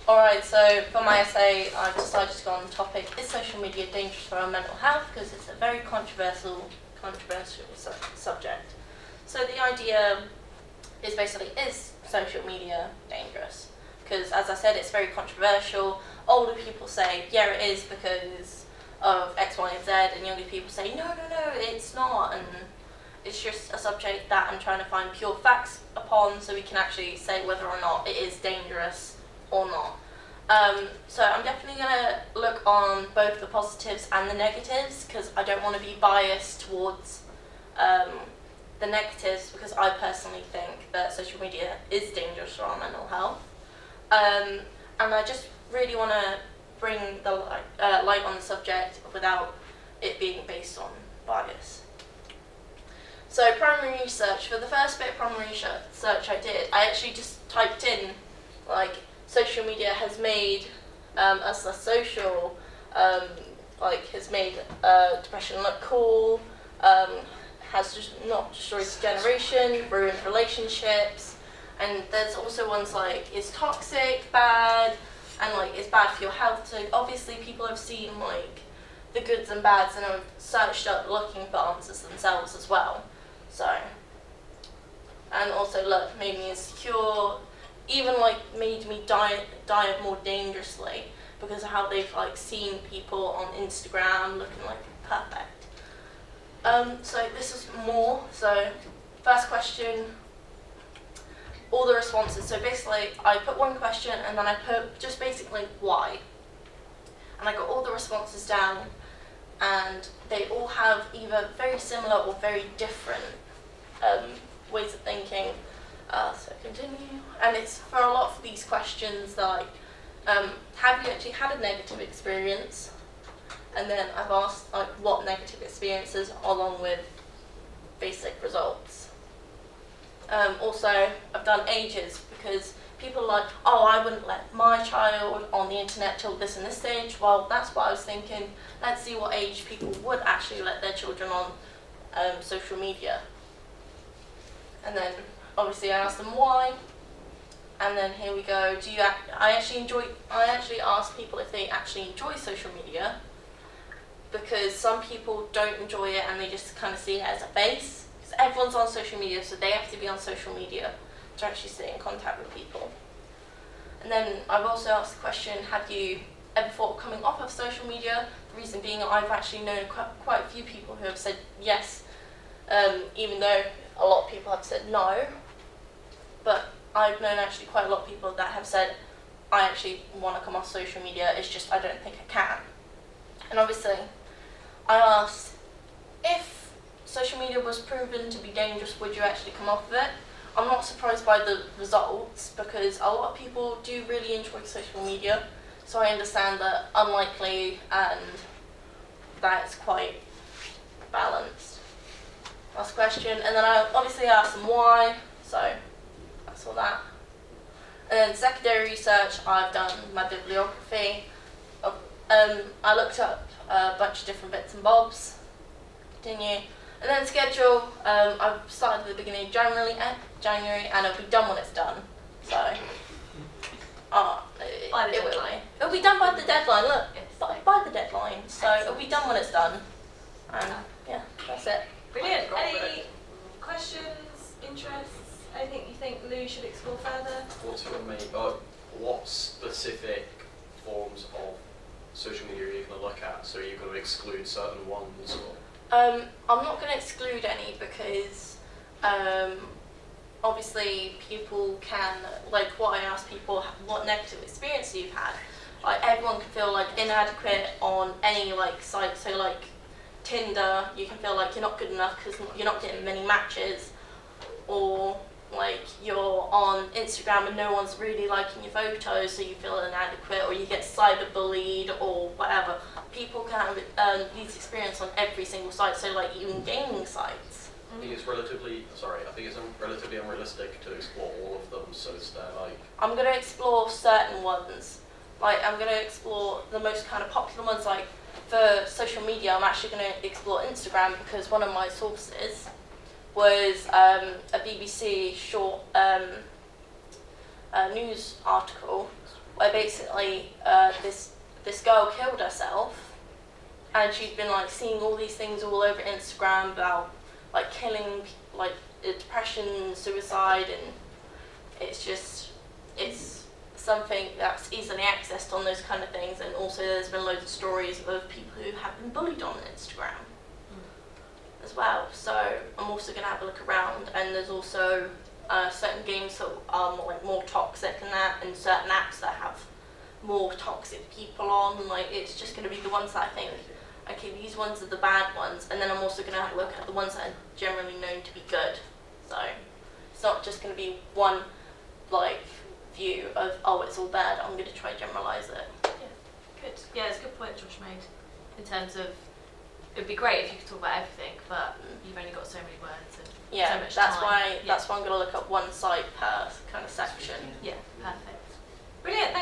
Alright, so for my essay, I've decided to go on the topic, is social media dangerous for our mental health? Because it's a very controversial subject. So the idea is basically, is social media dangerous? Because as I said, it's very controversial. Older people say, yeah, it is because of X, Y, and Z, and younger people say, no, it's not. And it's just a subject that I'm trying to find pure facts upon so we can actually say whether or not it is dangerous or not. So I'm definitely going to look on both the positives and the negatives, because I don't want to be biased towards the negatives, because I personally think that social media is dangerous for our mental health. And I just really want to bring the light on the subject without it being based on bias. So primary research, for the first bit of primary research I did, I actually just typed in, like, social media has made us less social, has made depression look cool, has just not destroyed generation, ruined relationships, and there's also ones like, is toxic bad, and like, is bad for your health. So obviously people have seen like the goods and bads and have searched up looking for answers themselves as well. So, and also look, made me insecure, even like made me die more dangerously because of how they've like seen people on Instagram looking like perfect. So this is more. So first question, all the responses. So basically I put one question and then I put just basically why. And I got all the responses down, and they all have either very similar or very different ways of thinking. So continue. And it's for a lot of these questions like, have you actually had a negative experience? And then I've asked like what negative experiences along with basic results. Also, I've done ages, because people are like, oh, I wouldn't let my child on the internet till this and this age. Well, that's what I was thinking. Let's see what age people would actually let their children on social media. And then obviously I asked them why. And then here we go. I actually asked people if they actually enjoy social media, because some people don't enjoy it and they just kind of see it as a base. Because everyone's on social media, so they have to be on social media to actually stay in contact with people. And then I've also asked the question, have you ever thought of coming off of social media? The reason being, I've actually known quite a few people who have said yes, even though a lot of people have said no. But I've known actually quite a lot of people that have said, I actually want to come off social media, it's just I don't think I can. And obviously, I asked, if social media was proven to be dangerous, would you actually come off of it? I'm not surprised by the results, because a lot of people do really enjoy social media, so I understand that unlikely and that it's quite balanced. Last question, and then I obviously asked them why, so that's all that. And then secondary research, I've done my bibliography. I looked up a bunch of different bits and bobs. Continue. And then schedule, I've started at the beginning of January, and it'll be done when it's done. So, it'll be done by the deadline. Look, by the deadline. So it'll be done when it's done. And yeah, that's it. Brilliant. Any questions, interests, anything you think Lou should explore further? What specific forms of social media are you going to look at? So are you going to exclude certain ones? Or? I'm not going to exclude any, because obviously people can, like what I asked people, what negative experience you've had. Like everyone can feel like inadequate on any like site. So like Tinder, you can feel like you're not good enough because you're not getting many matches, or like you're on Instagram and no one's really liking your photos, so you feel inadequate, or you get cyberbullied or whatever. People can have these experience on every single site, so like even gaming sites. I think it's relatively unrealistic to explore all of them, so it's like... I'm going to explore certain ones. Like I'm going to explore the most kind of popular ones. Like for social media, I'm actually going to explore Instagram, because one of my sources was a BBC short news article where basically this girl killed herself, and she'd been like seeing all these things all over Instagram about like killing, like depression, suicide, and it's something that's easily accessed on those kind of things. And also there's been loads of stories of people who have been bullied on Instagram as well. So I'm also going to have a look around, and there's also certain games that are more toxic and that, and certain apps that have more toxic people on. Like, it's just going to be the ones that I think, okay, these ones are the bad ones, and then I'm also going to have a look at the ones that are generally known to be good. So it's not just going to be one like view of, oh, it's all bad. I'm going to try and generalise it. Good. Yeah, it's a good point Josh made in terms of it'd be great if you could talk about everything, but you've only got so many words and Yeah, so much that's time. why I'm going to look at one site per kind of section. Yeah, perfect. Brilliant.